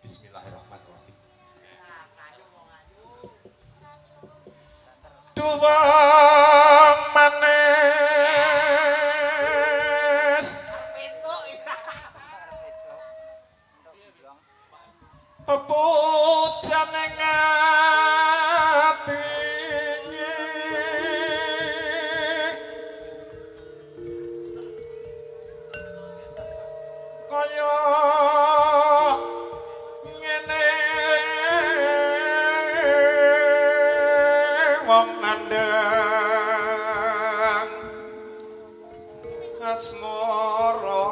Bismillahirrahmanirrahim. Dua manis pepujan ing ati kaya ngene wong nandang asmara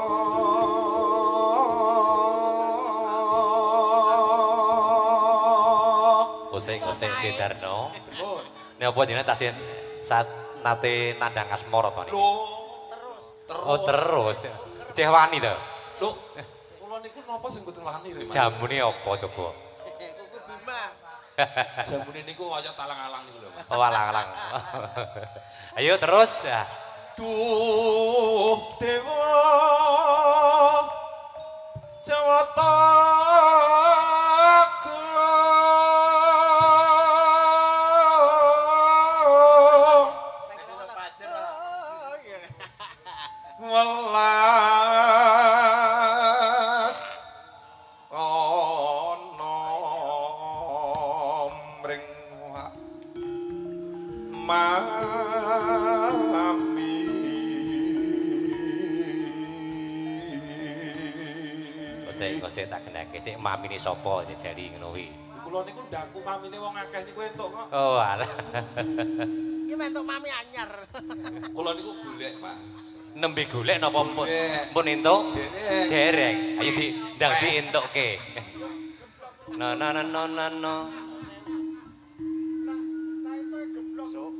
Usik Darno. Nek apa jenenge tasih saat nate nandang asmara to niki. Lho, terus. Oh terus. Ceh wani to. Lho, kula niku napa sing mboten wani lho, Mas? Jamune apa coba? Kuku Bima. Jamune niku kaya talang-alang niku lho, Mas. Oh alang-alang. Ayo terus. Ya. duh dewa jawata welas ana mring mami Kose tak kendake sik mamine sapa jajali ngono kuwi. Kula niku ndaku mamine wong akeh niku entuk kok. Oh alah. Iki mentuk mami anyar. Kula niku golek, Pak. Nembe golek napa pun Golek. pun entuk? Dereng. Dereng. Ayo di ndang dientukke. No no no no no no.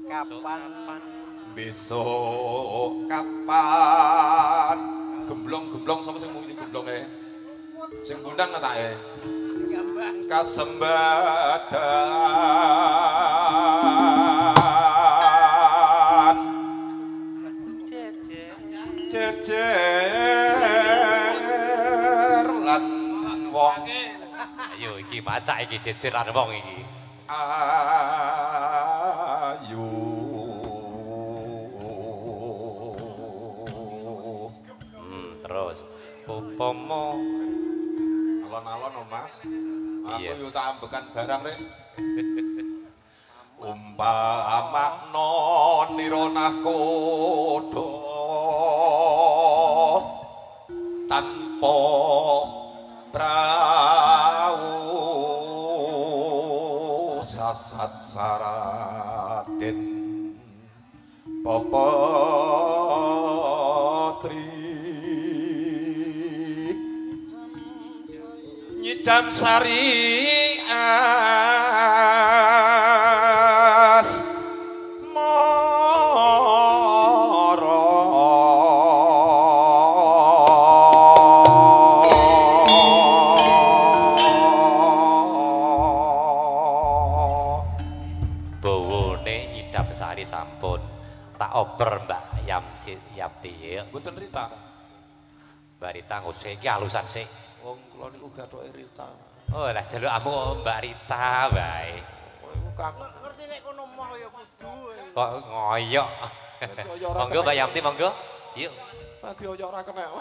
Kapan Besok kapan gemblong-gemblong sapa sing muni gemblonge? Sing ngundang ta e? gambang Kasembadan jejer lan wong Ayo iki macak iki jejeran wong iki. ayu Terus upama alon-alon Mas. Aku Iya. yo tak ambekan barang rek. Umpamakna nira nakoda tanpa prau sasat saraten papatri nyidam sari as bawane nyidam sari sampun tak oper Mbak Yapti ya. mboten Rita. Mbak Rita ngusik iki alusan sik. Wong kula niku gathoke Rita. Oh lah jaluk aku Mbak Rita bae. Iku kangen. ngerti nek kono moh ya kudu. Kok ngoyok. Monggo Mbak Yapti monggo. Yuk. Dadi ora kena. Aku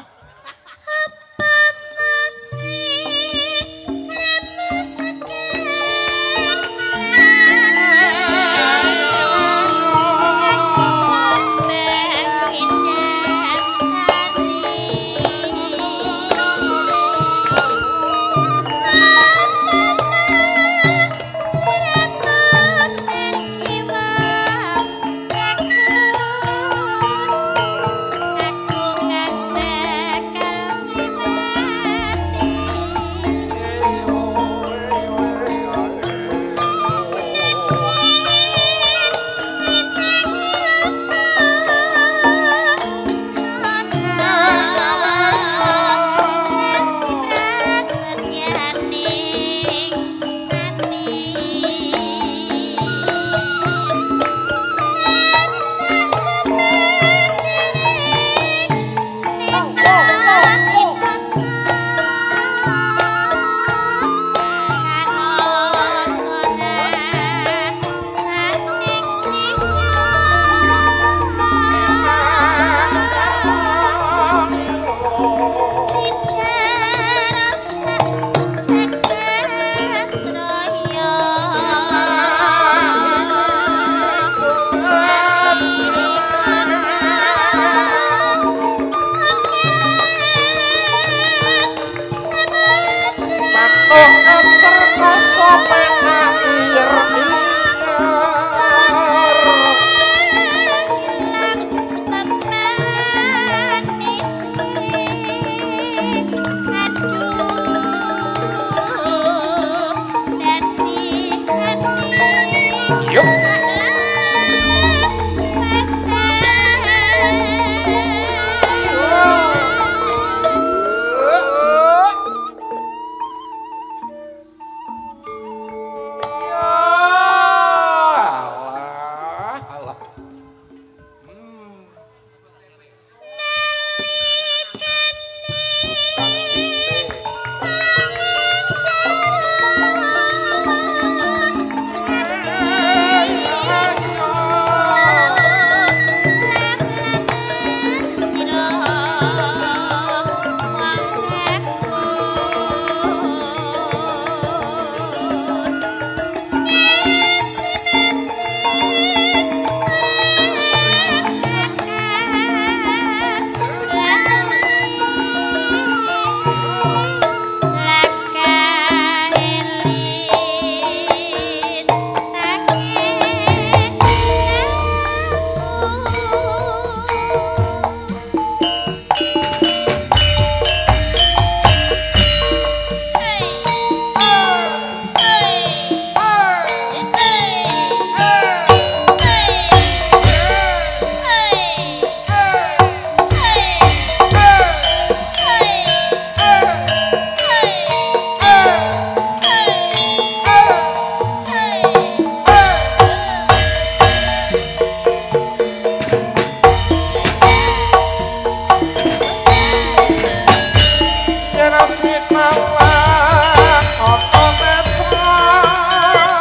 lawan ana metran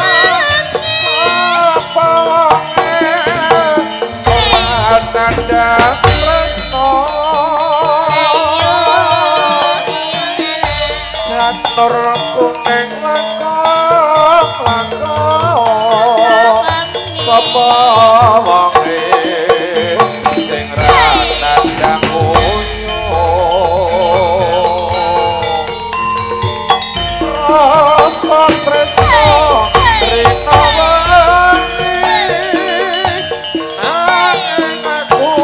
sapa wonge ananda tresno catur kuning langkong sapa wonge sing ra nandang rasa tresno rina wani nanging aku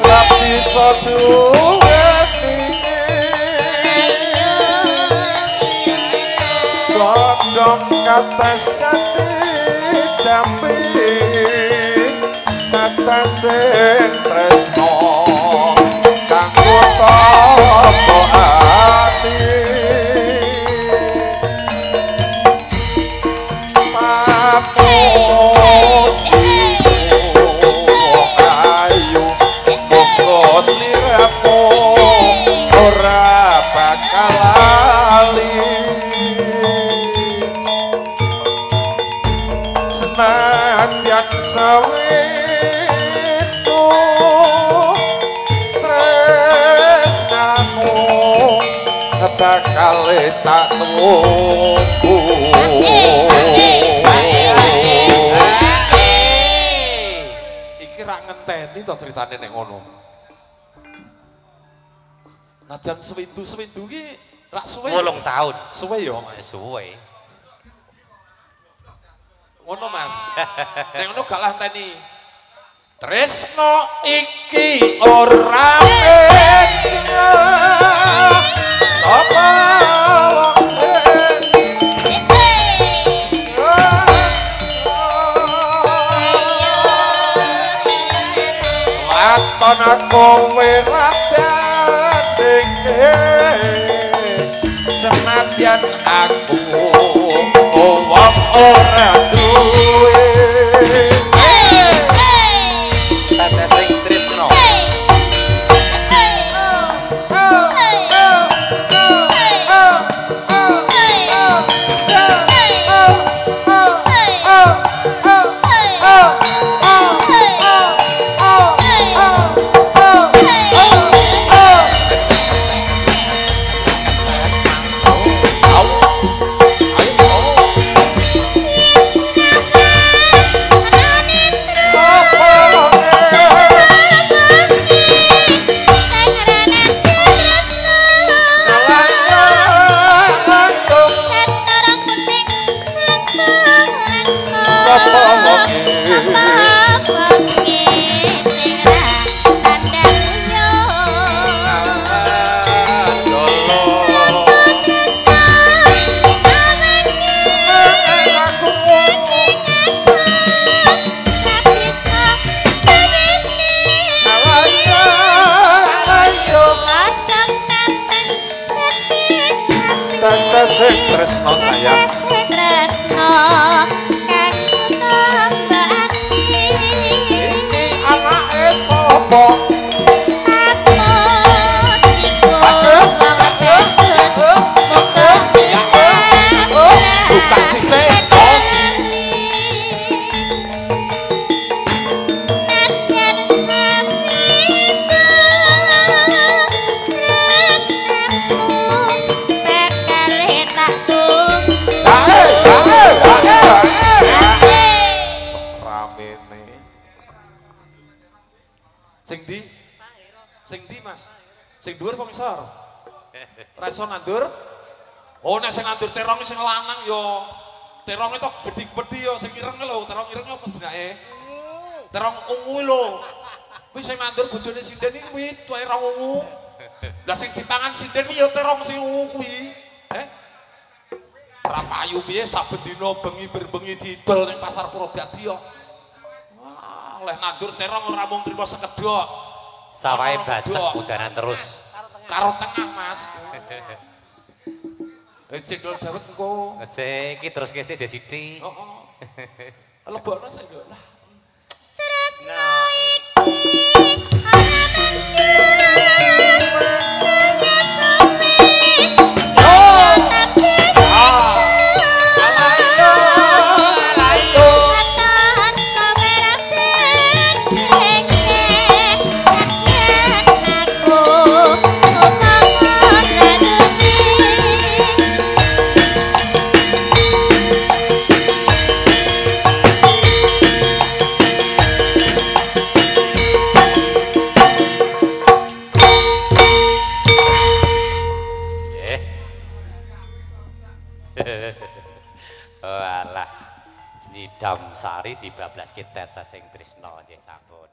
ora bisa duweni godhong kates jati jambi kates tresno kanggo tapa ati ayu pokok sliramu ora bakal lali senadyan sawitu tresnamu bakal tak tunggu iki rak ngenteni to critane nek ngono nadyan sewindu ki rak suwe 8 tahun suwe yo Mas suwe ngono Mas nek ngono gak lah enteni tresno iki ora beda sapa wong waton aku werabandeke senadyan aku wong ora duwe tete sing tresno sing tresno sayang tresno kanggo tambahake iki anake sapa bukan si tekos sing di Mas sing dhuwur apa ngisor ra iso nandur oh nek sing nandur terong sing lanang yo terong itu gedhi-gedhi yo sing ireng lho terong ireng apa jenenge terong ungu lho kuwi sing nandur bojone sinden iki kuwi tuwe terong ungu lah sing dipangan sinden yo terong sing ungu kuwi ra payu piye saben dina bengi berbengi didol ning pasar Purwodadi yo wah oleh nandur terong ora mung trimo sekedhok sawahe bacek udanan terus karo tengah Mas cendol dawet engko iki terus kese sithik heeh lebokno saiki lah tresno iki ana manjur Walah, nyidam sari dibablaske tetes sing tresna nggih sampun.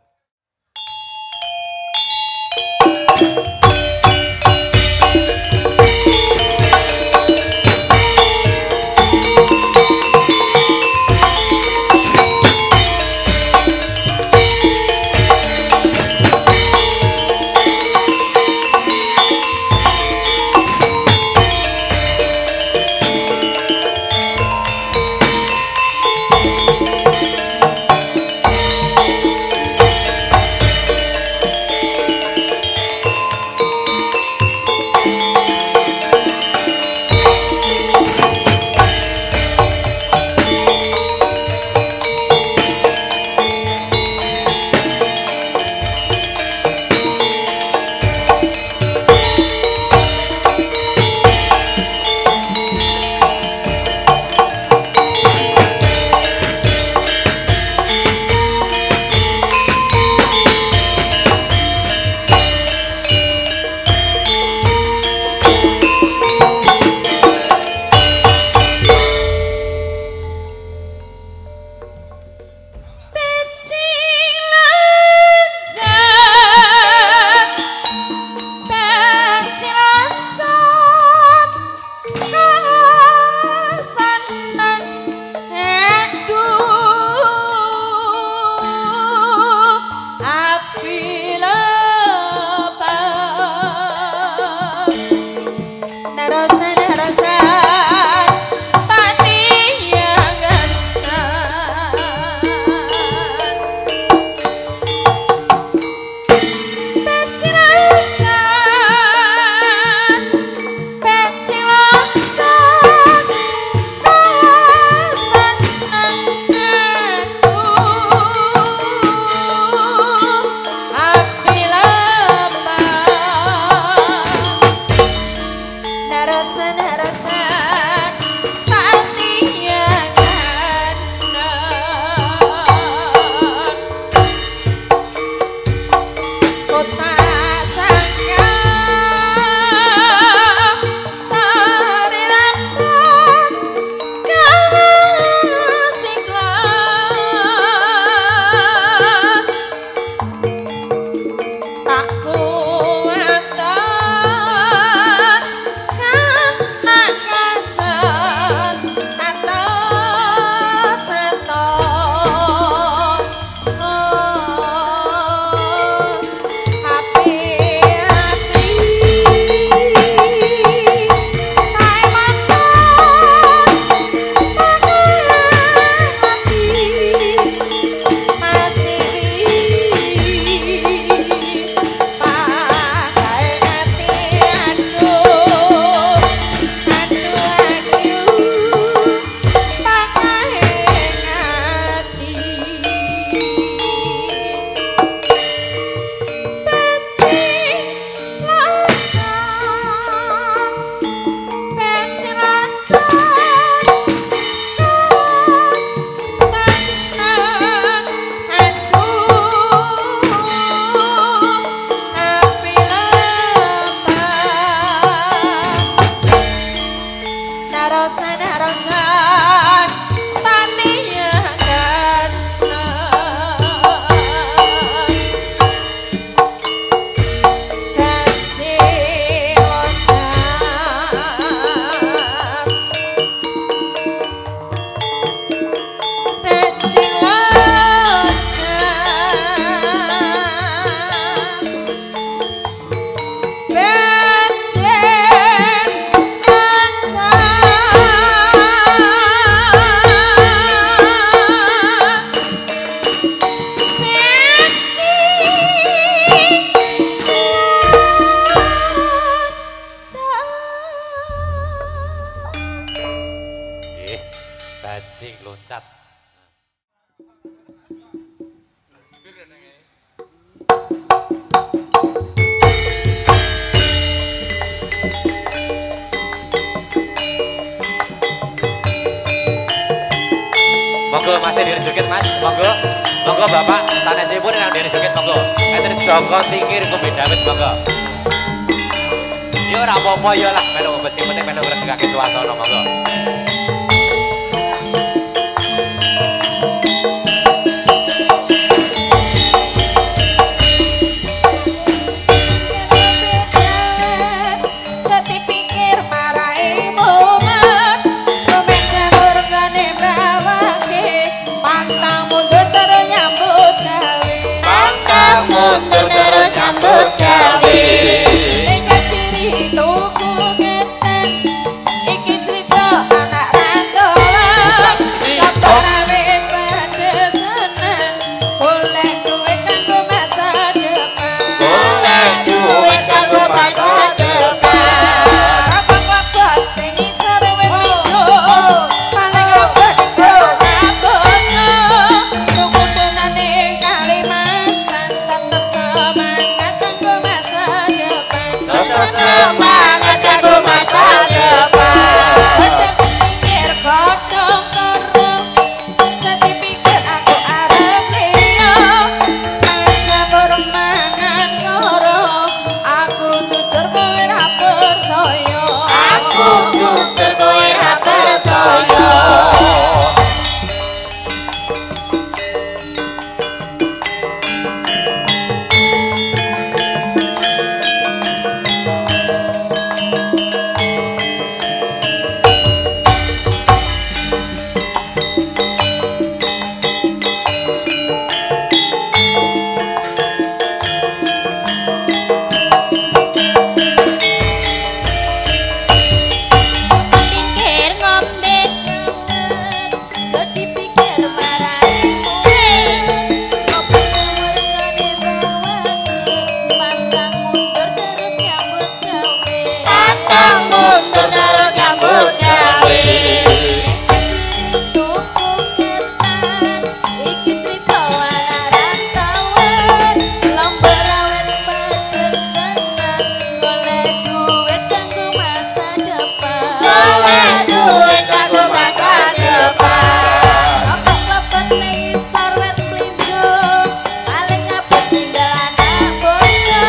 Monggo masih diri joget Mas, monggo. Monggo Bapak sanesipun yang diri joget monggo. Enten Joko Tingkir Kumbi Dawit monggo. Ya ora apa-apa ya lah melu sing penting melu ngregekake suasana monggo. Mundur terus nyambut gawe. Nek kiri tuku keten iki cerita anak randolan. Kapan awet pada seneng golek duit kanggo masa depan. Golek duit kanggo masa depan. Abang-abang sing isor wis ijo paling abot ora bojo. Tuku tenane Kalimantan tetep semangat kanggo masa depan. Tetep semangat kanggo masa depan. Godhong pikir godhong karo Sati pikir aku arep liya aja bermangan karo aku jujur kowe ra percaya. Aku jujur kowe ra percaya. Pikir ngombe Sati pikir marahi kowe opo semurane bawangi pantang mundur terus nyambut gawe. pantang mundur terus nyambut gawe. Tuku ketan iki cerita anak rantauan lambar awet pedes tenan golek duit kanggo masa depan. Golek duit kanggo masa depan. Apa lepet ning isor wet plinjo paling apik tinggal anak bojo.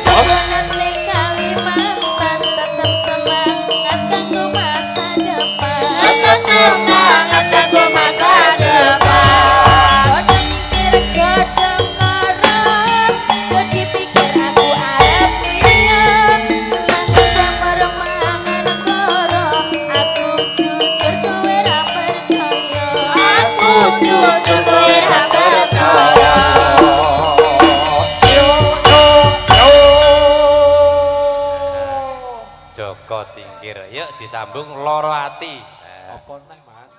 Tujuan ning Kalimantan tetep semangat kanggo masa depan. Tetep semangat kanggo masa depan. Godhong mikir godhong karo Sedi pikir aku arep liya Nanging jamur mangan karo Aku jujur kowe ra percaya. Aku jujur kowe ra percaya. Joko Tingkir. Yuk disambung loro ati. Apa neh Mas?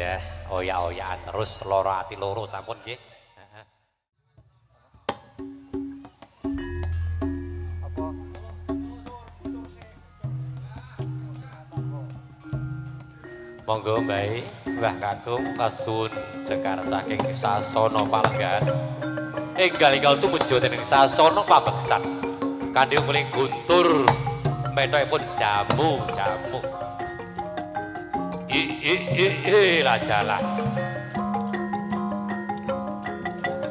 Ya, oyak-oyakan terus loro ati loro sampun nggih. Heeh. Monggo Mbah, Mbah Kakung kasun cekar saking sasana palenggan. Enggal ingkang tumuju dening sasana pabeksan. Kanthi muling guntur methoipun jamu-jamu. Ladalah.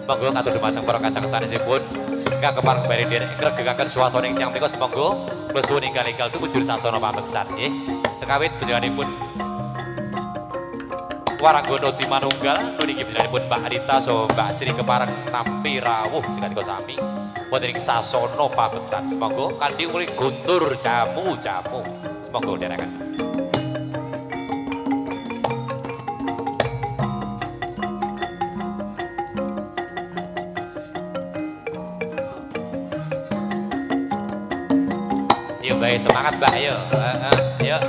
Monggo katur dumateng para kadang sanesipun ingkang kepareng bari nderek ngregegaken swasana ing siang menika semonggo kula suwun ingkang tumuju sasana pabeksan nggih. Sekawit panjenenganipun Waranggono di Manunggal nuniki panjenenganipun Mbak Rita so Mbak Sri kepareng nampi rawuh jika sami wonten ing sasana pabeksan. Semonggo kanthi muling guntur jamu-jamu. Semonggo dherekaken. Yuk Mbak, semangat Mbak, yuk. Yuk.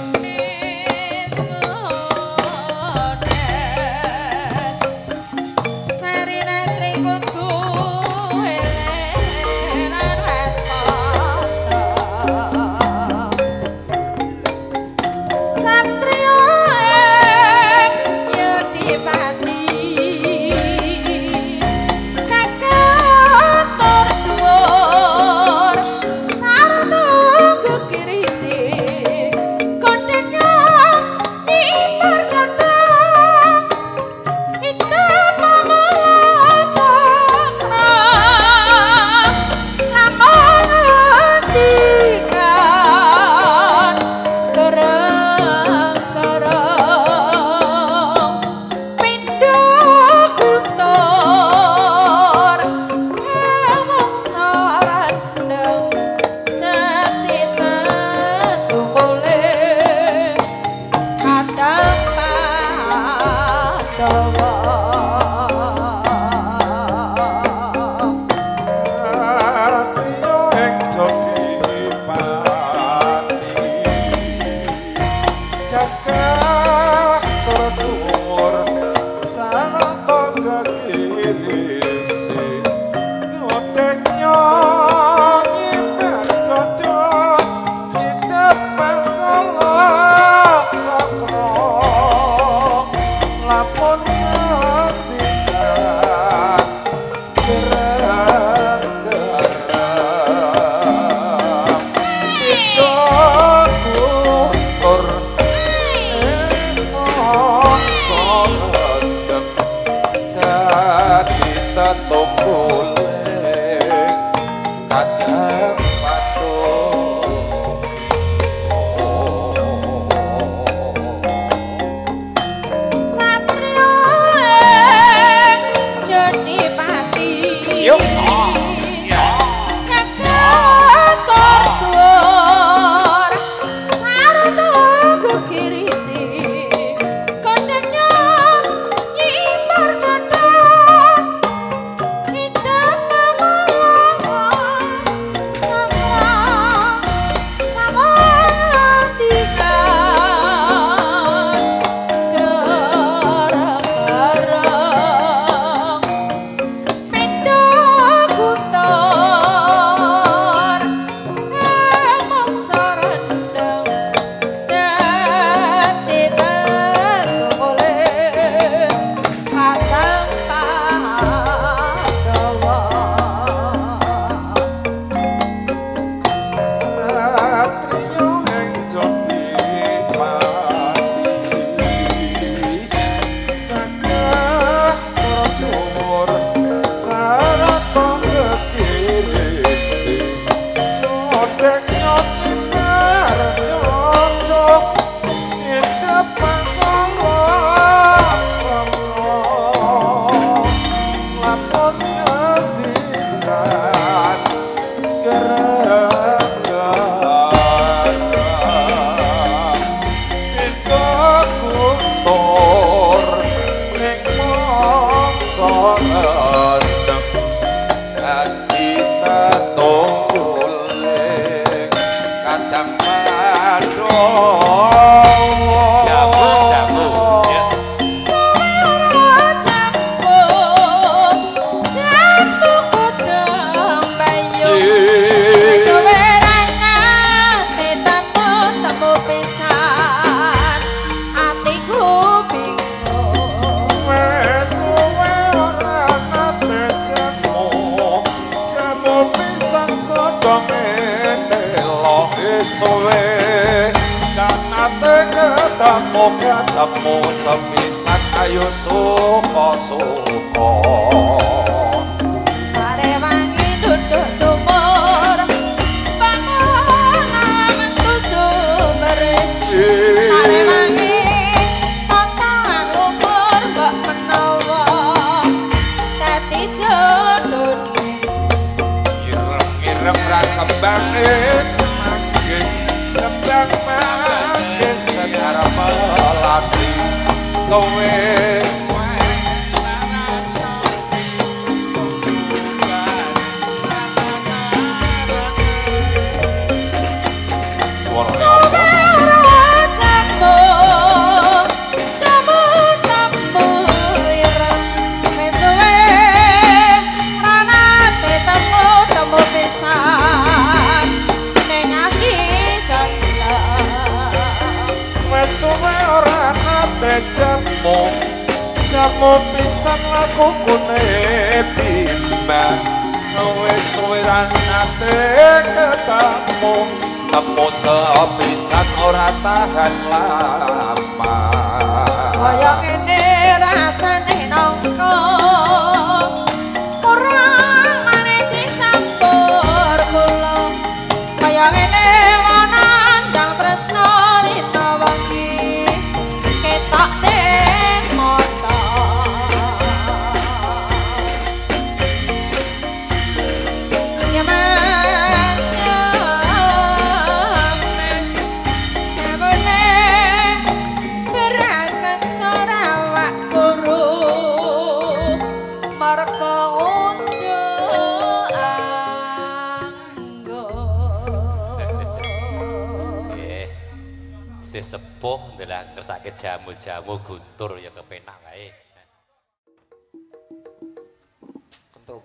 ketemu sepisan ayo suka-suka. Are wangi duduk sumur bangunan mentu sumber. Are wangi totoan lumur mbok menawa dadi jodoh. Ireng-ireng ra kembang manggis kembang manggis secara melati kewis suwe ora nate jamu pisan laku kune bimbang wis suwe ora nate ketemu temu sepisan ora tahan lama kaya kene rasane nangka ora maneh dicampur kula kaya kene wanandang tresno dina wengi ketok den mata ya mas jamune beras kencora wak guru marga unjuk anggo Si sepuh ndelok ngersake jamu-jamu guntur ya kepenak kae. Kentung.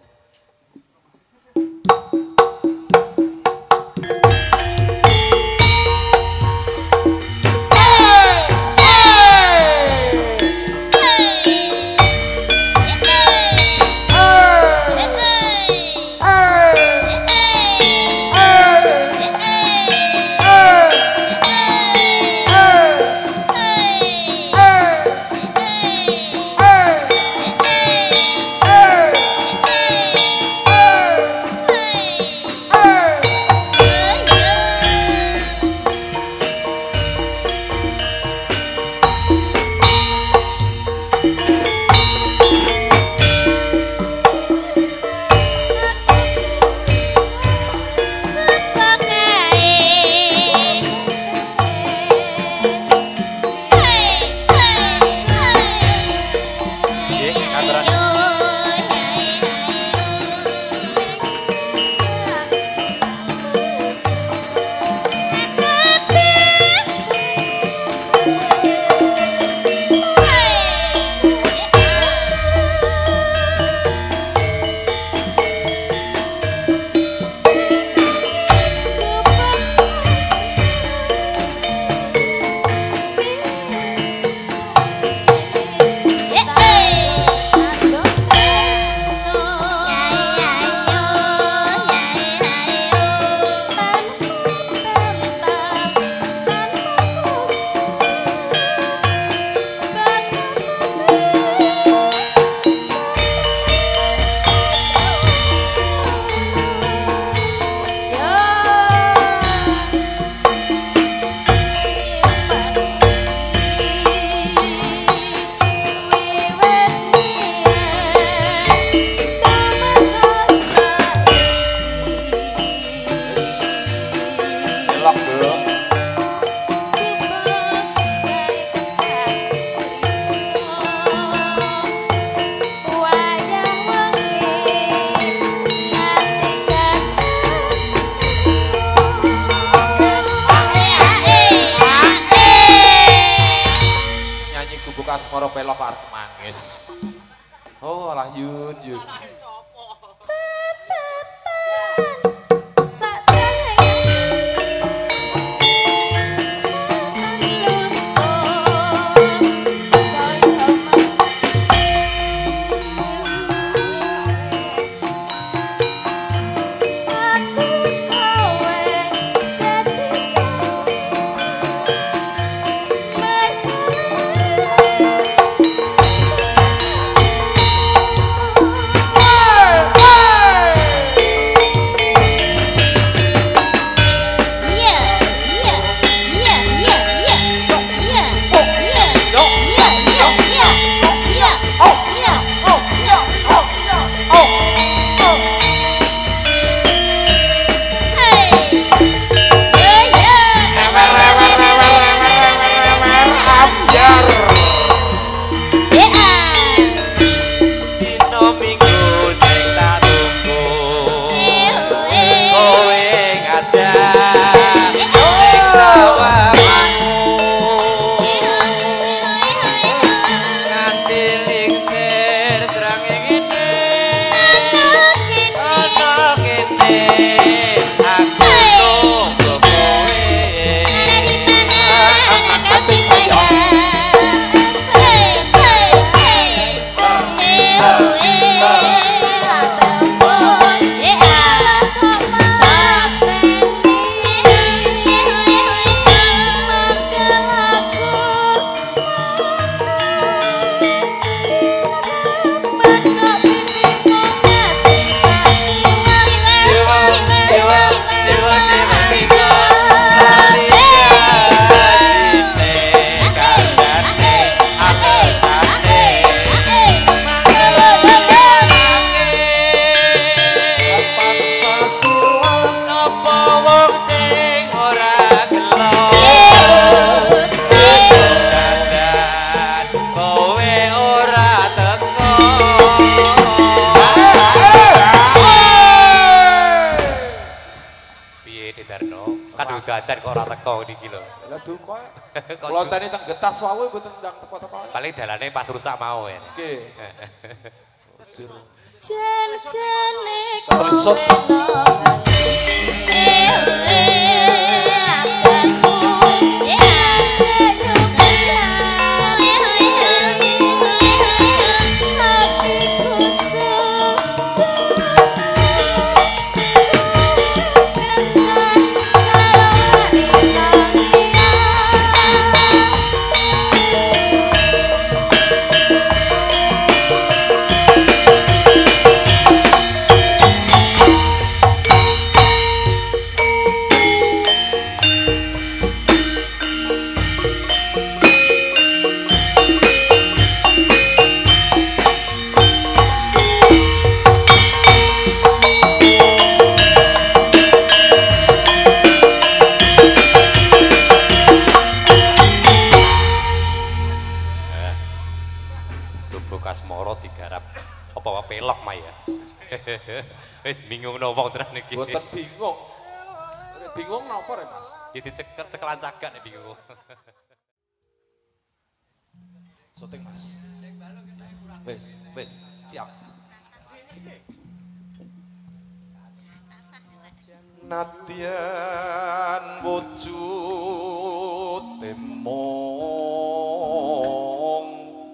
Asmara pelok arep mangis. Oh, alah yun. teko niki lho. Lah duka. Kula tani teng getas wae mboten ndang teko-teko. Paling dalane pas rusak mau ya. Nggih. Jan-jane Ketersut. pelok mah ya. Wis bingung no wong tenan iki. Mboten bingung. Bingung napa rek Mas? Jadi cekelan cagak nek bingung. Syuting Mas. Wis, siap. Nadyan wujud temong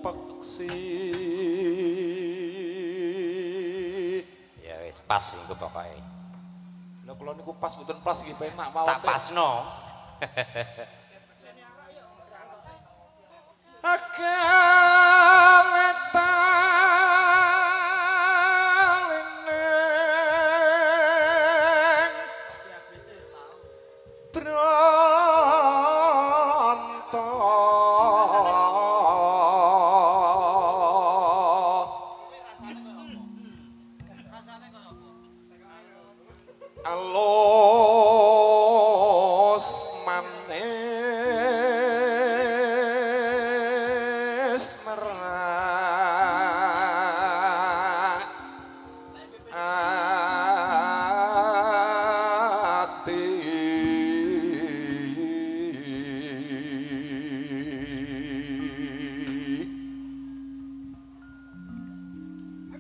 peksi. Ya wis pas niku pokoke. Lah kula niku pas mboten pas nggih penak mawon. Tak pasno. Alus manis merak ati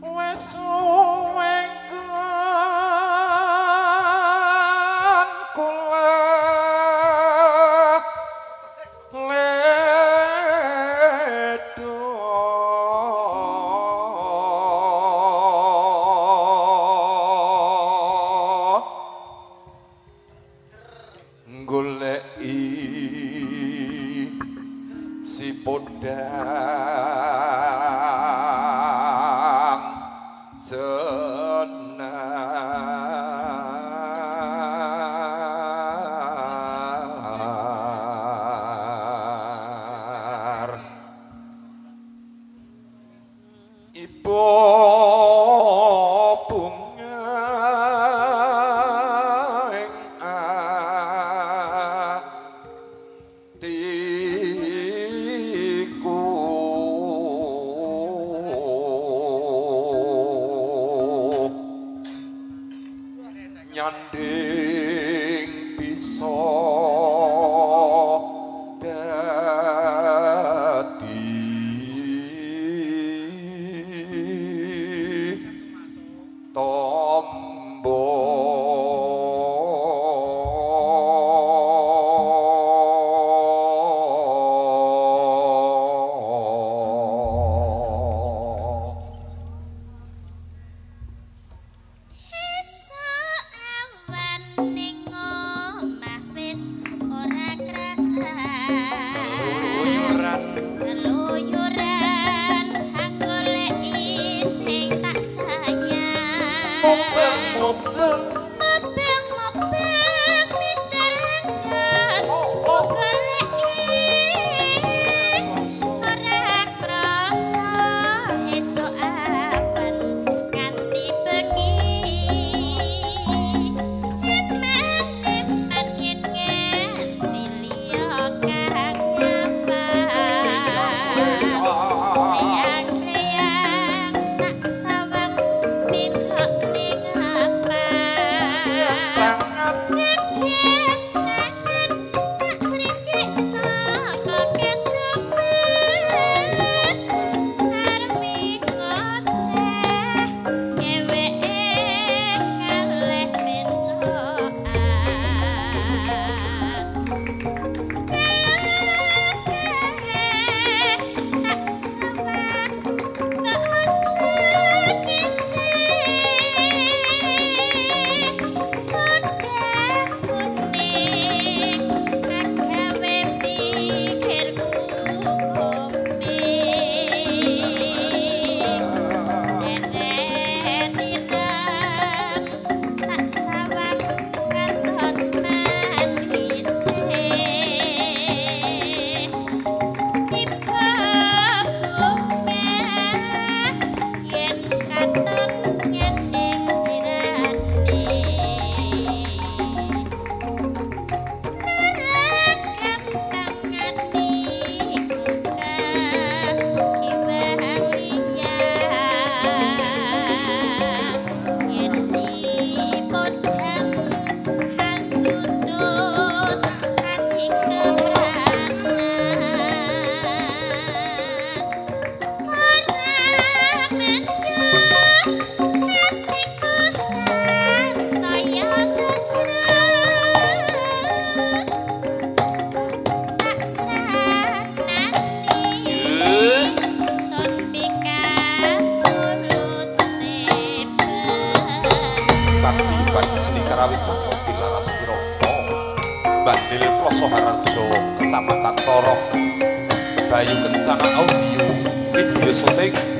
wes suwe goleki si podang jenar ibu atiku Kecamatan Torok Bayu Kencana Audio video syuting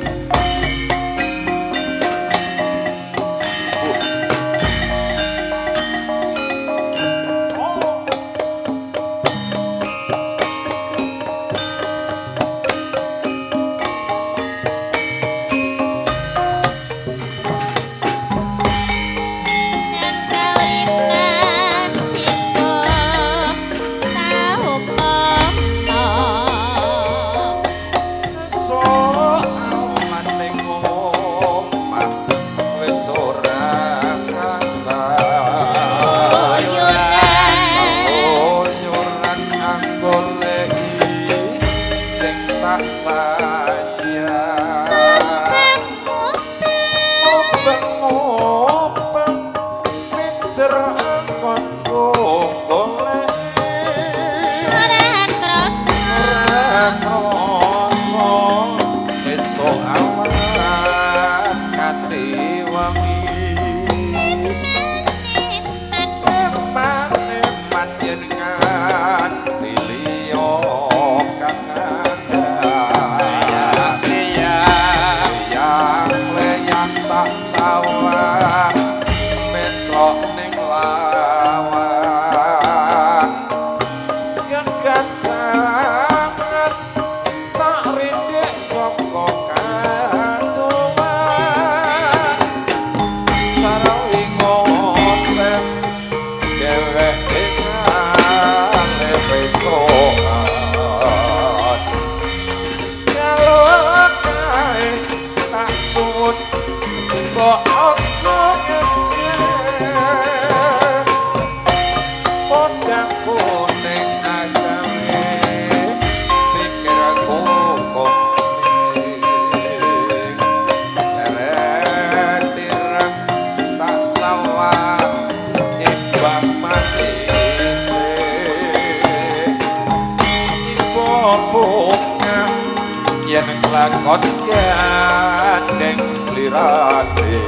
lakon gandeng slirane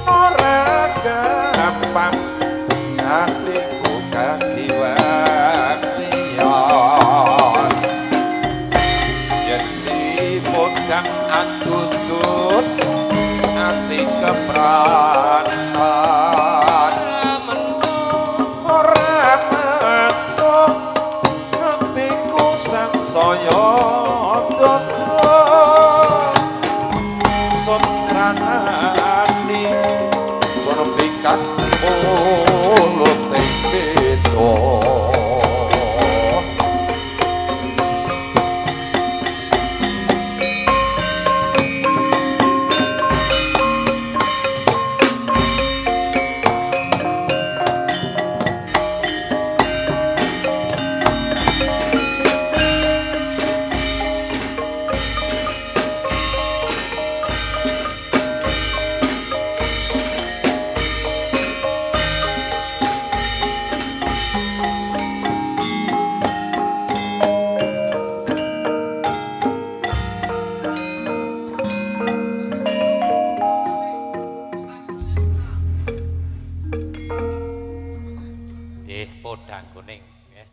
ora gampang hatiku kakiwan liyan yen si podang antutut ati kepranan saya dotra sonsranani sono pikat mulut beto podang kuning ya.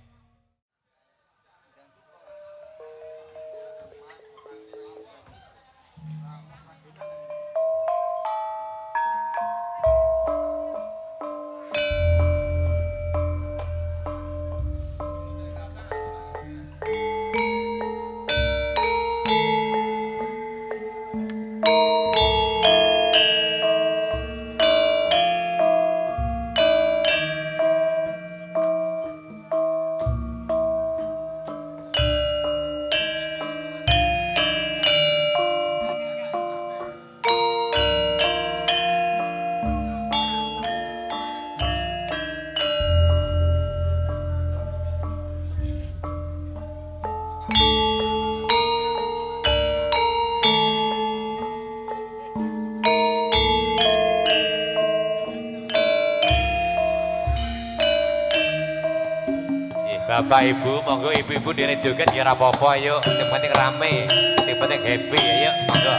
Bapak Ibu, monggo ibu-ibu dene joget ya ora apa-apa ayo, sing penting rame, sing penting happy ayo, monggo.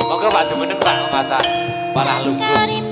Monggo Pak Jumeneng Pak masak malah lungguh.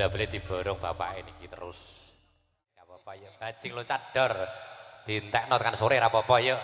boleh diborong bapak ini terus. Gak apa-apa yuk, bajing loncat dor. Dintekno tekan sore ra apa-apa yuk.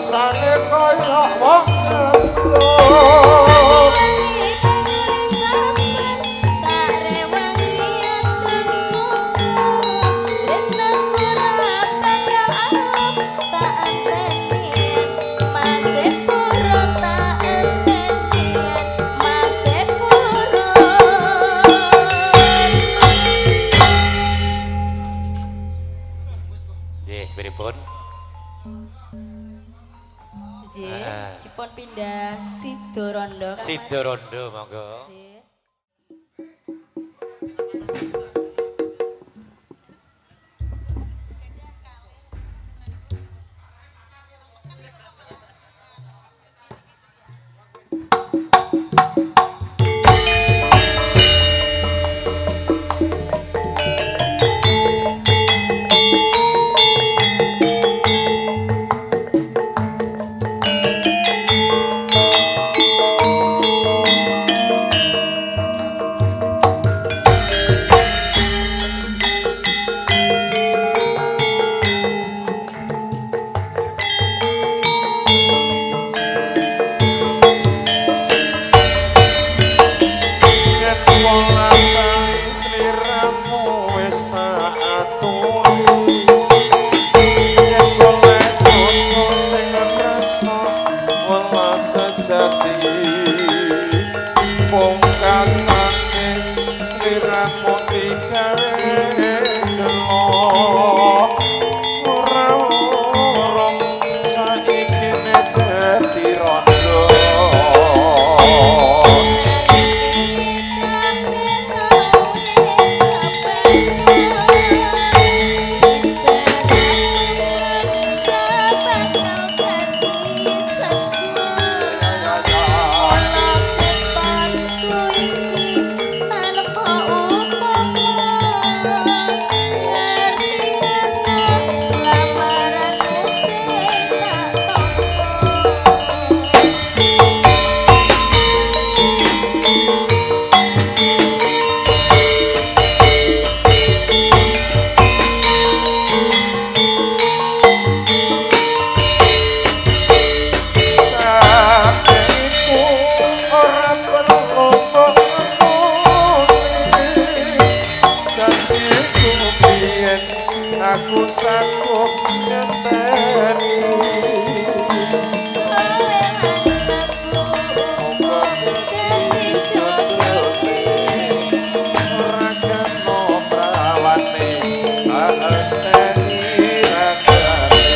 rasane kaya wong gendong Pripun? Dipun pindah Sidorondo. Sidorondo monggo. Aku sanggup ngenteni ora kena prawane ngenteni ragane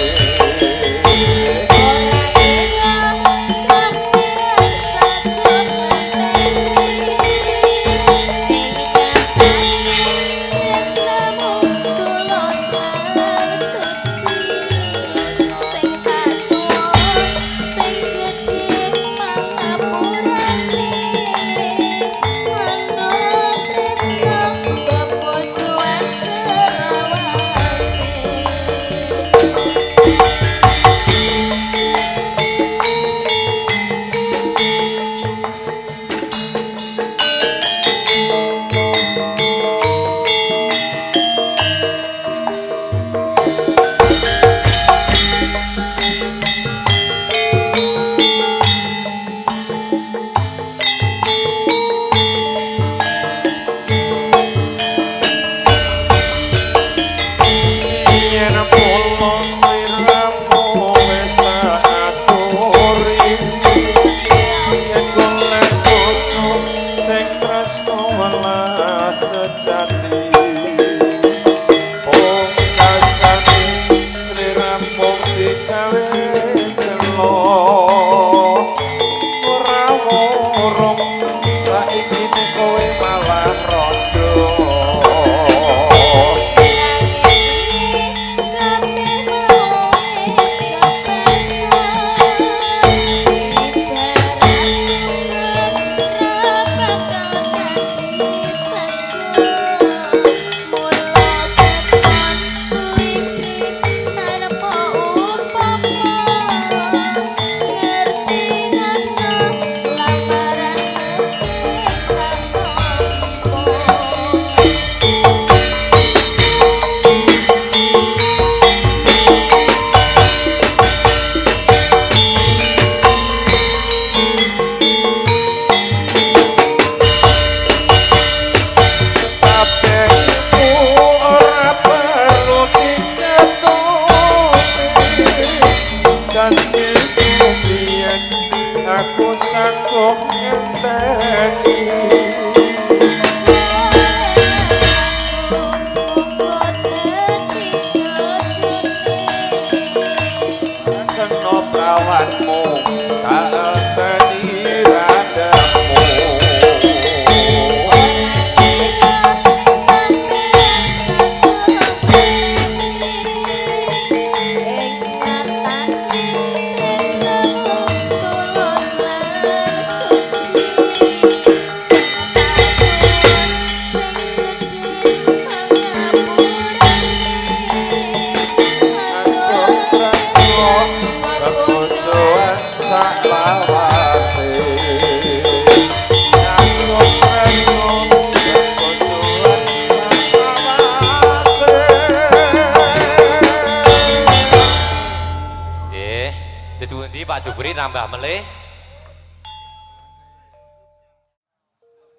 beri nambah meleh.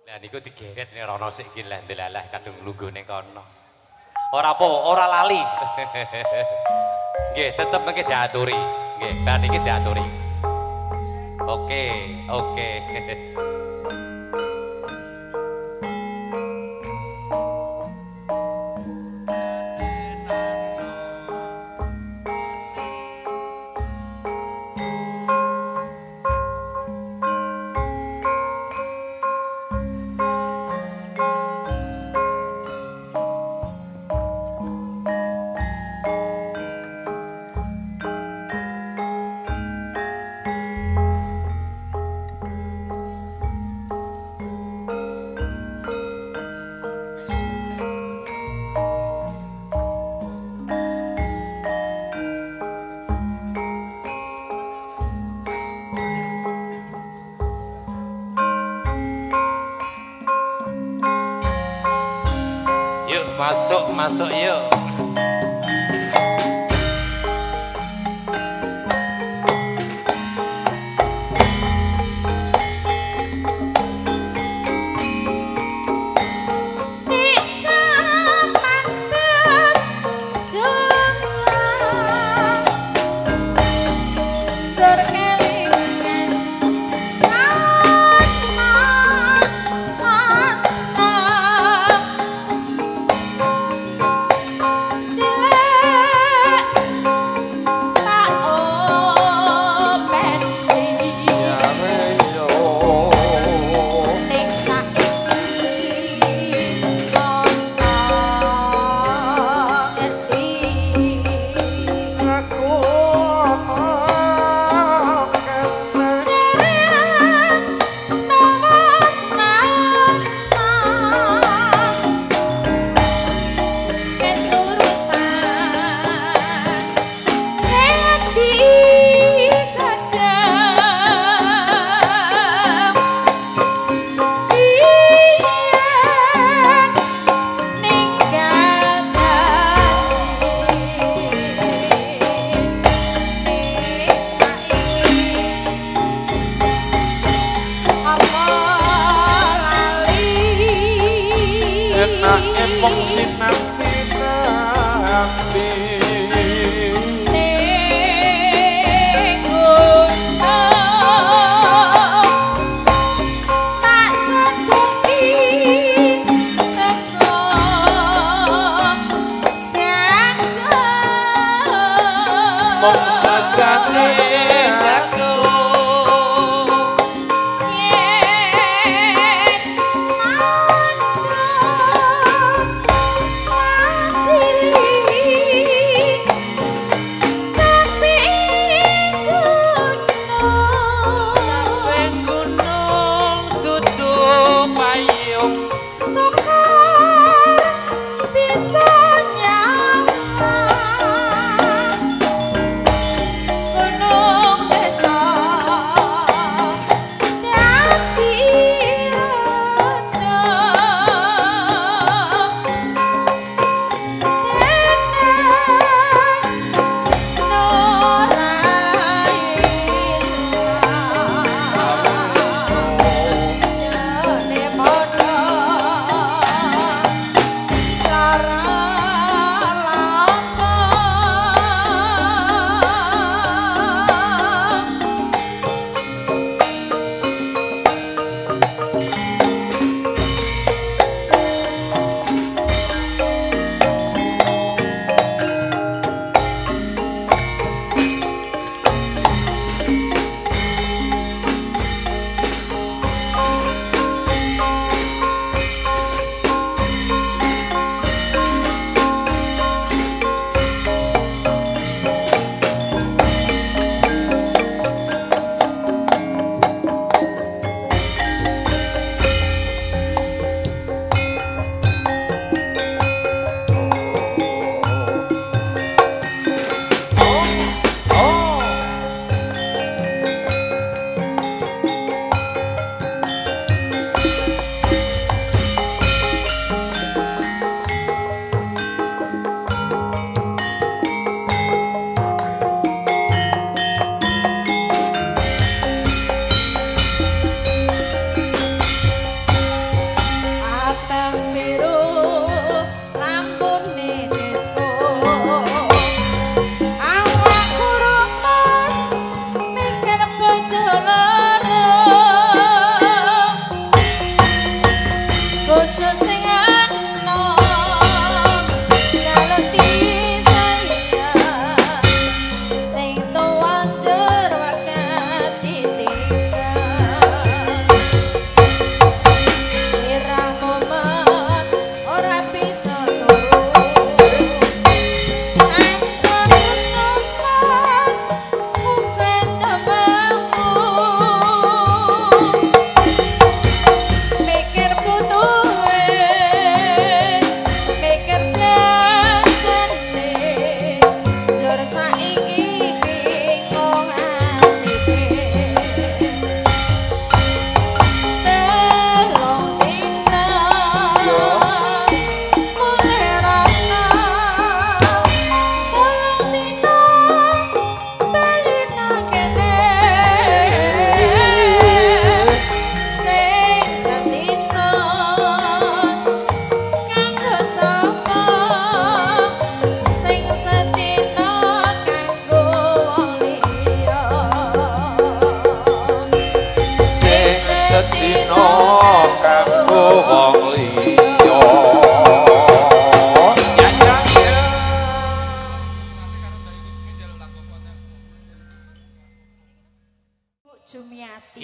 Lah niku digeret nek rono sik iki lah ndelalah kadung lunggone kono. Ora apa, ora lali. Nggih, tetep mengke diaturi. Nggih, bar niki diaturi. Oke, oke. Masuk yuk. Gunung Desa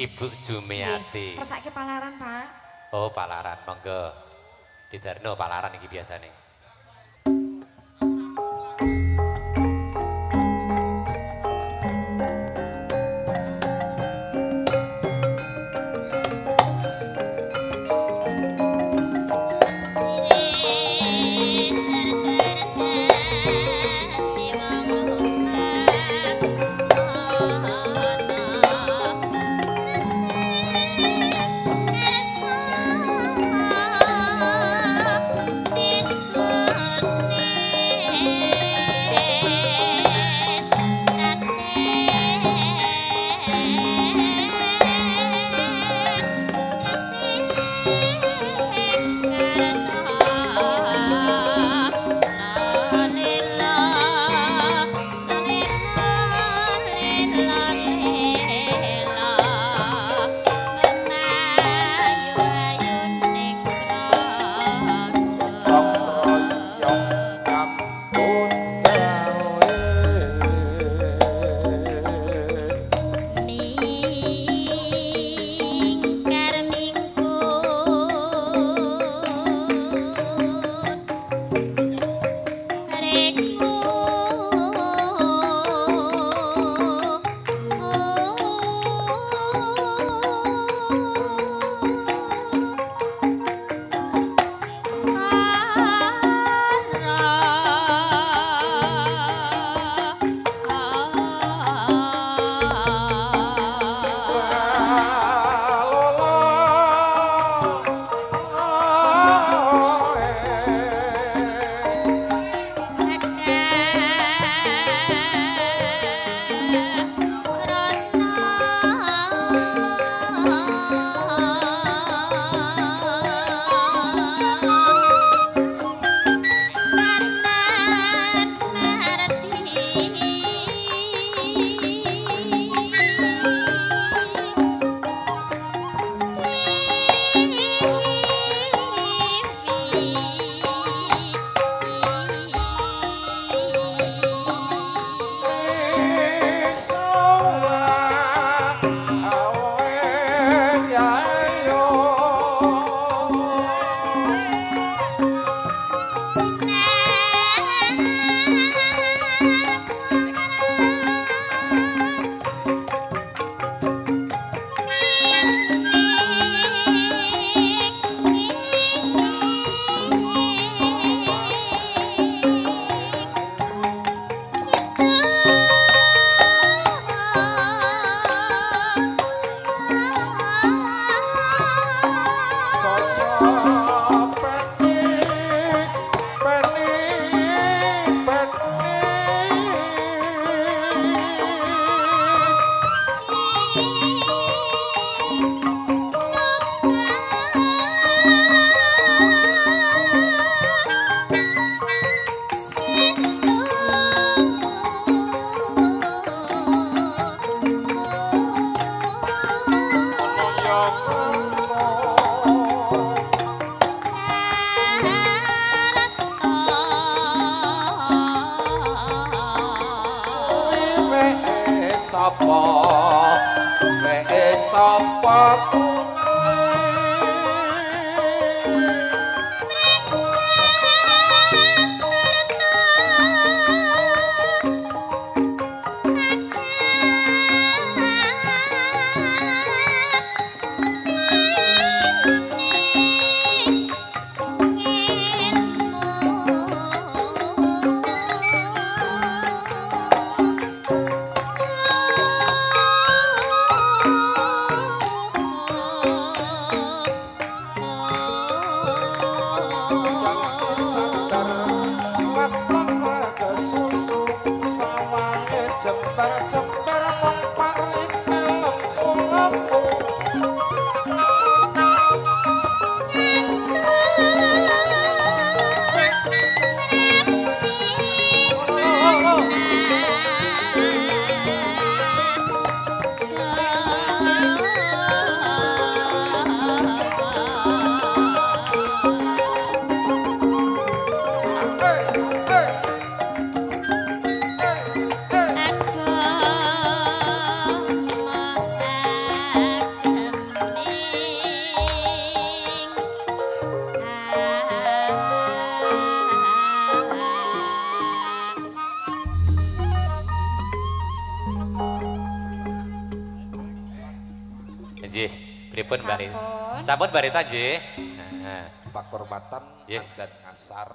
Ibu Jumiati. Persake palaran, Pak. Oh, palaran, monggo. Didarno palaran iki biasane. Pripun Mbak Rita? Sampun. Sampun Mbak Rita nggih. Nah, Pakurmatan Nggih. adat ngasar.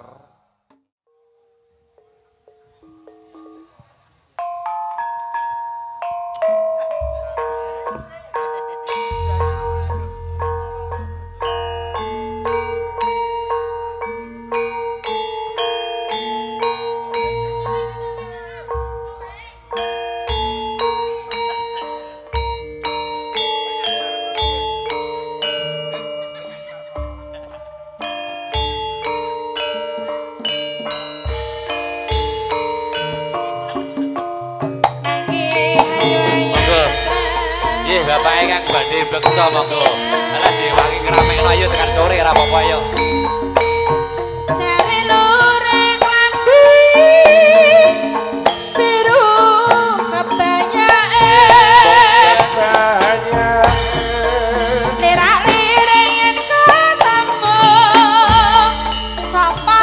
monggo. Nggih bapake Kang Bande Beksa monggo. Alah diwangi keramekno ayo tekan sore ora apa-apa ayo. Jare loreng lambi biru kebanyae lirak-lirik yen ketemu sapa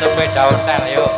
Sepeda hotel yuk.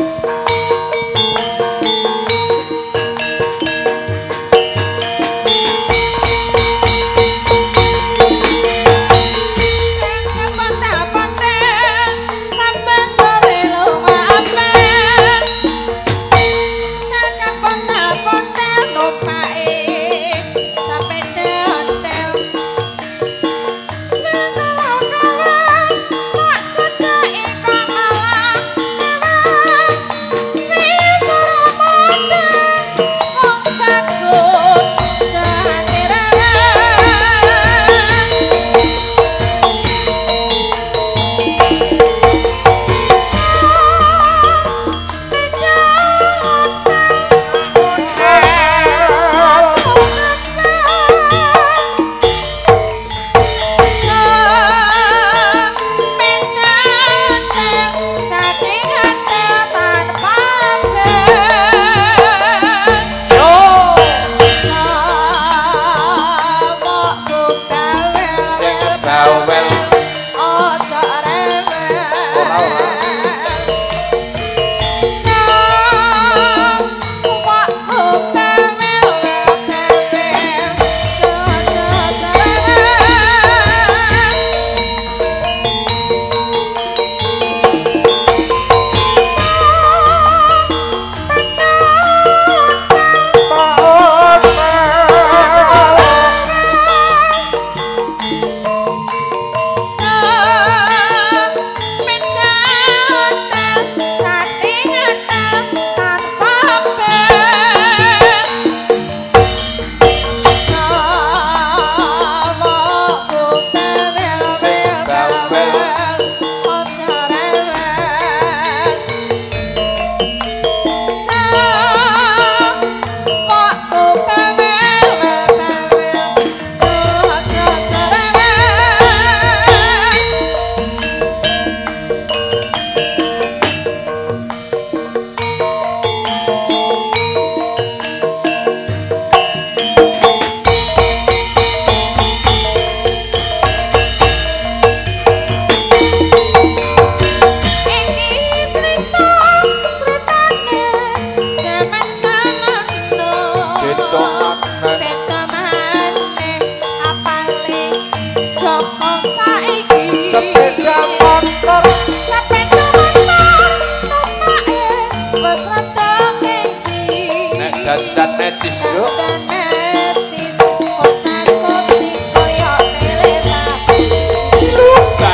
dandan necis yo. Necis, kocas-kocis koyo Teletubbies. Ciluka.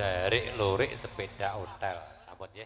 Jari lurik sepeda hotel. Ampun ya.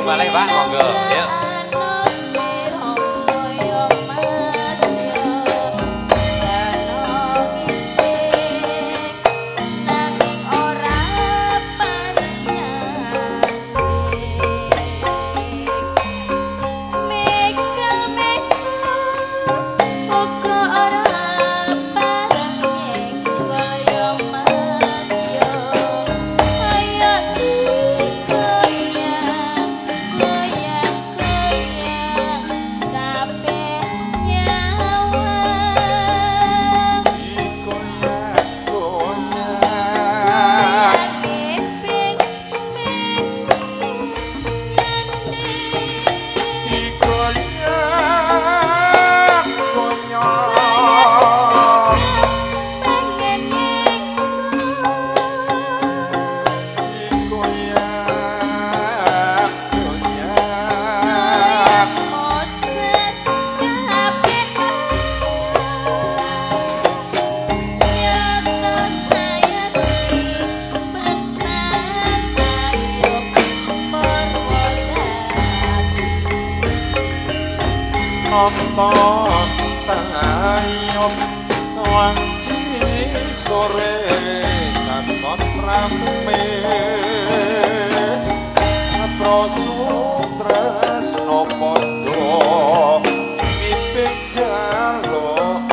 Balai Pak, monggo. Yuk. nonton tayub wanci sore katon rame prosutras no podo ngipik jaluk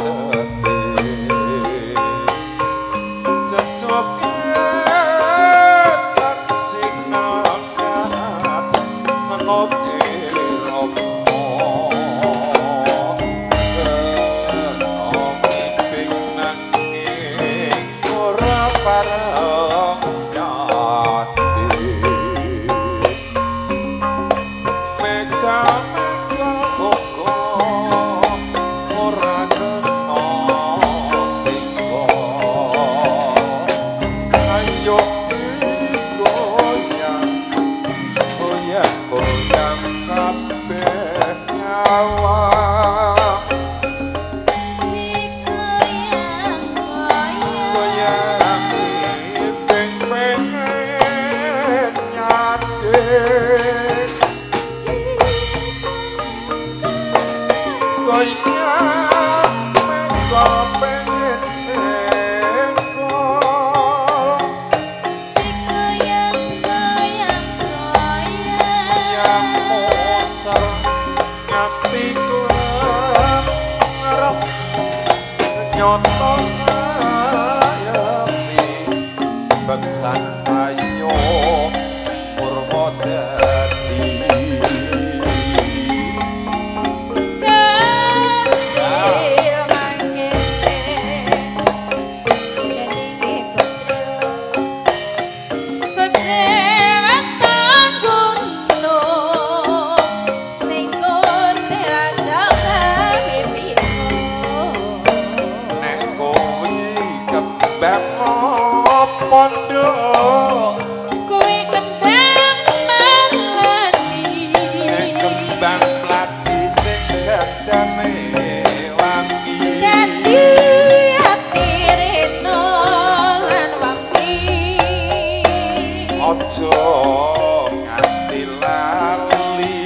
sembah pondok kowe kembang melati kembang mlati sing gandane wangi dadi ati reno lan wangi ojo nganti lali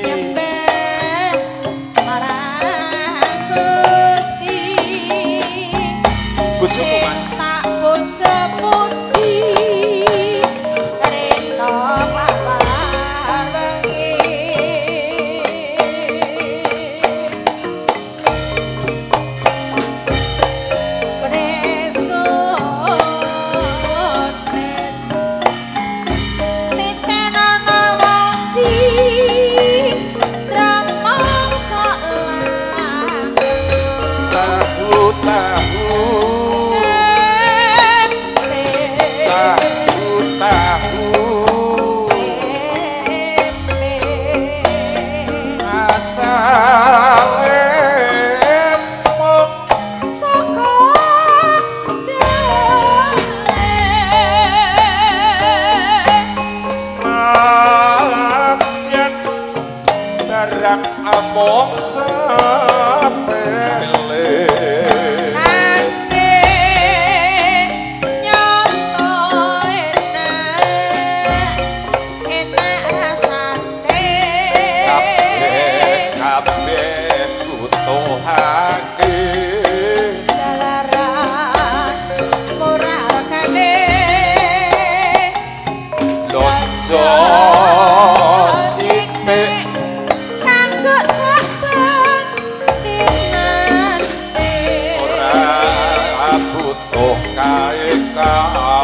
nyembah marang Gusti bojomu Mas tak bojo puji reno papar wengi Gones gones titenono wonci dramong salang tahu asale mung saka yen barang amung sepele kabeh butuhake lonjo sithik ora butuh kae kae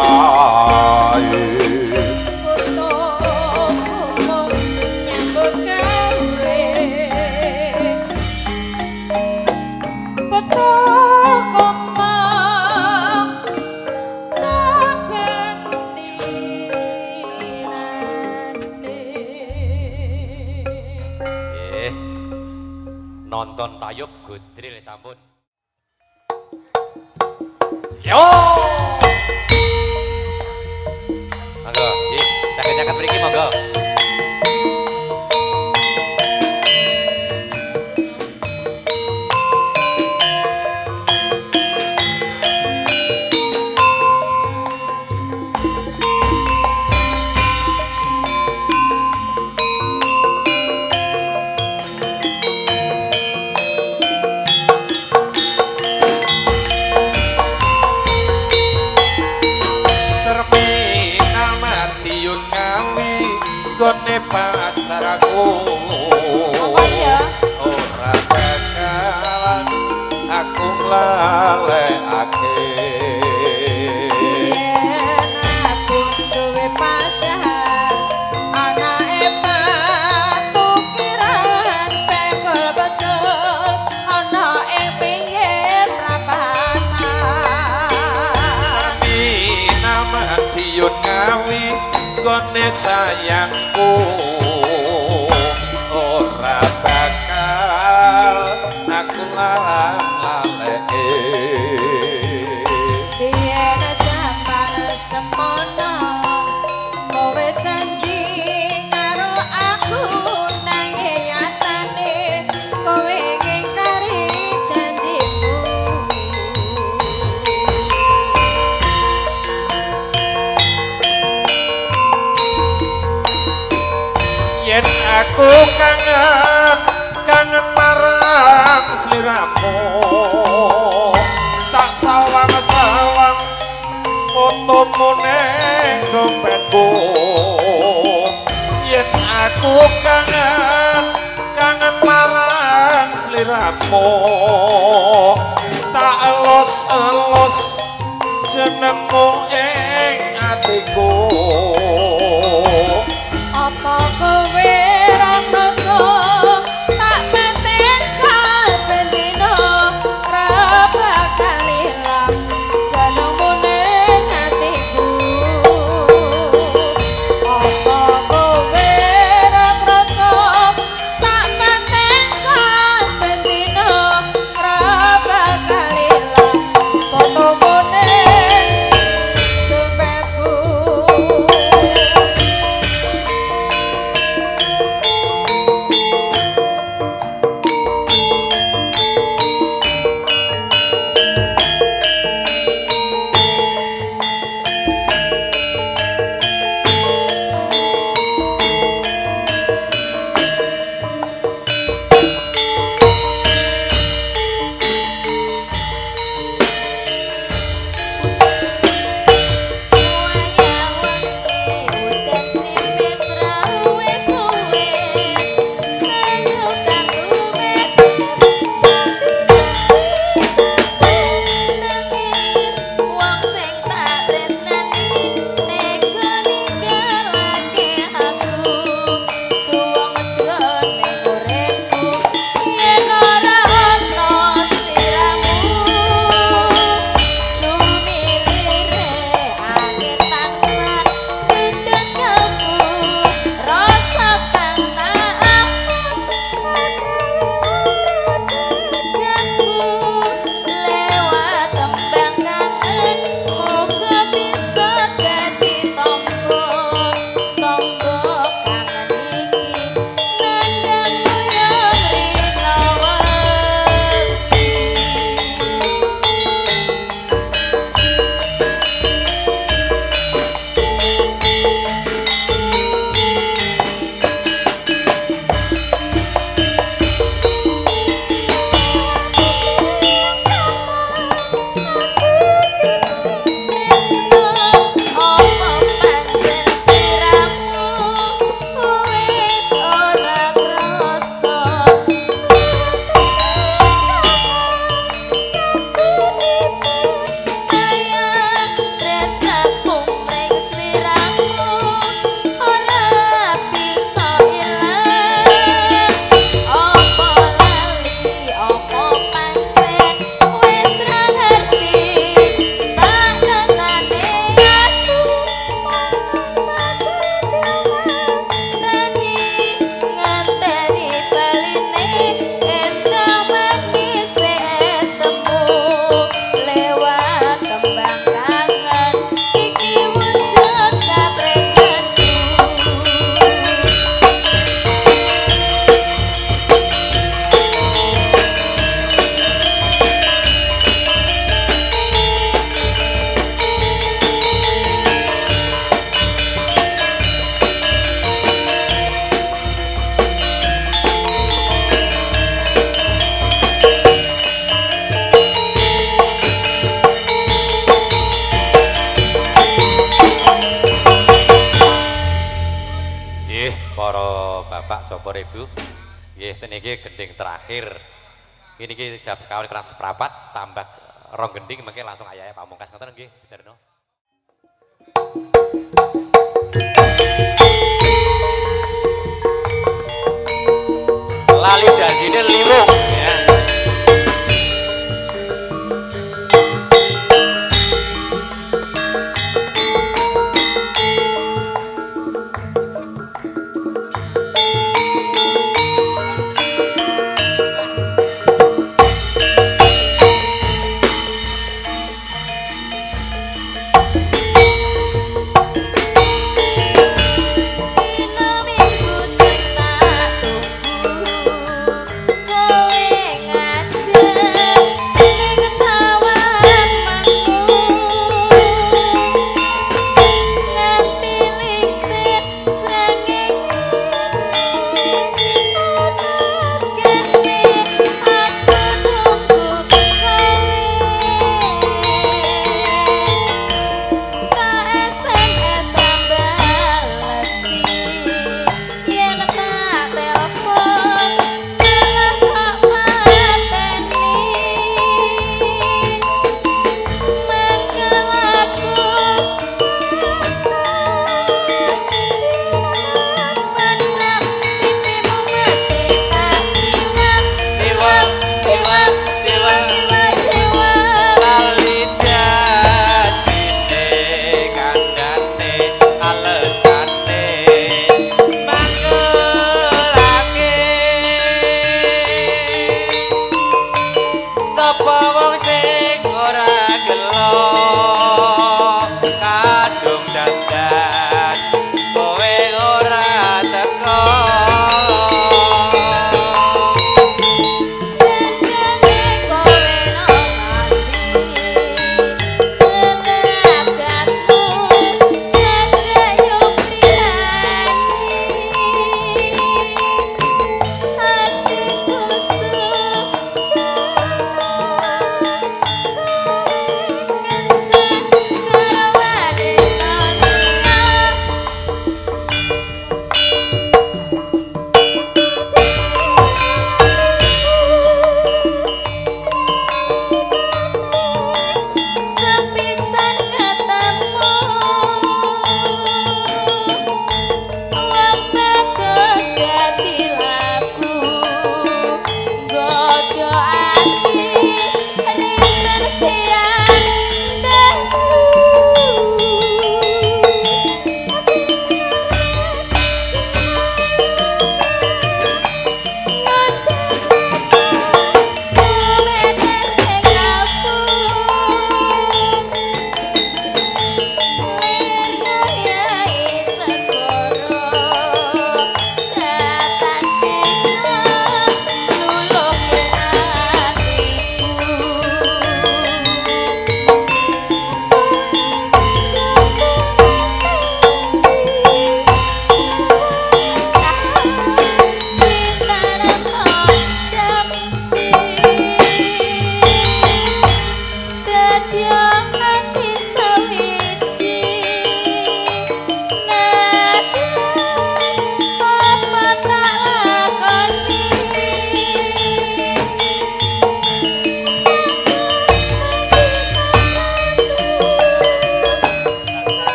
nonton tayub Gudril sampun. Yo. Monggo, nggih, jaket-jaket mriki monggo. Gone pacarku ora bakalan aku lalekake yen aku duwe pacar anake metu kiran pengkol becul ana ing pinggir prapatan mati yun ngawi gone sayangku ora bakal aku laleke biyen jaman semono kowe janji karo aku nanging nyatane kowe ngingkari janjimu yen aku kangen marang sliramu tak sawang-sawang fotomu ning dompetku yen aku kangen marang sliramu tak elus-elus jenengmu ing atiku apa kowe ra ngrasa tak penting saben dina ra bakal ilang jenengmu ning atiku apa kowe ra ngrasa tak penting saben dina ra bakal ilang fotomu Bapak sapa Ibu. Nggih ten iki gending terakhir. Ini iki jam sekawan kurang seprapat tambah rong gending mengke langsung ayahe pamungkas ngoten nggih Didarno. Lali janjine lirung ya.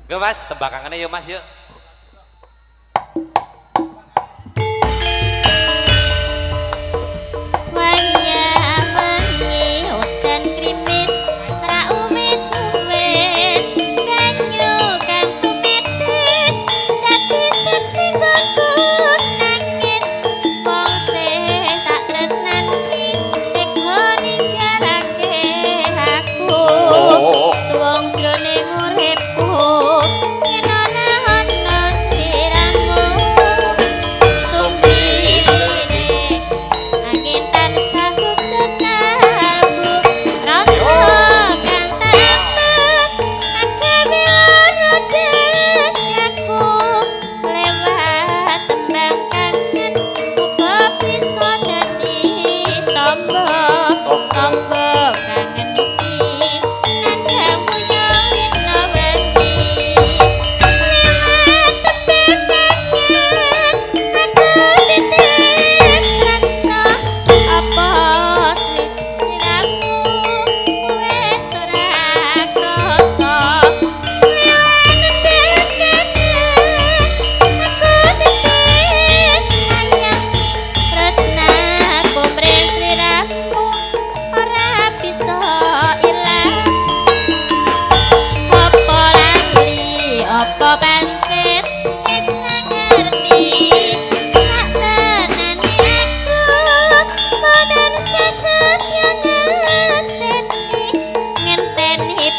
Yuk Mas, tembak kangennya yuk Mas yuk.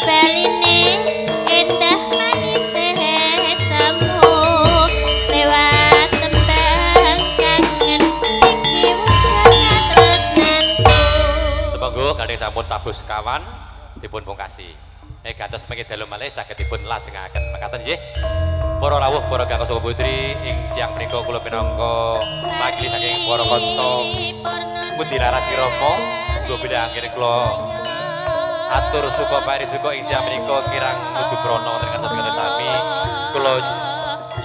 beline endah manis semu lewat tembang kangen iki wujud tresnanku. Semonggo kadhe sampun tabuh sekawan dipun pungkasi. Gantos mengki dalu malih saged dipun lajengaken. Mekaten nggih. Para rawuh, para kakang saha putri ing siang menika kula pinangka wakili saking para kanca Mutirarasi Rama nggo bidang anggen kula atur suka parisuka ing siang menika kirang nuju prana wonten ing sadaya sami kula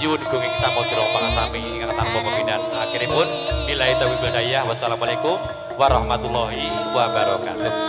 nyuwun gunging samudra pangasami ingkang tanpa pembinaan. Akhiripun billahi taufiq wal hidayah. Wassalamualaikum warahmatullahi wabarakatuh.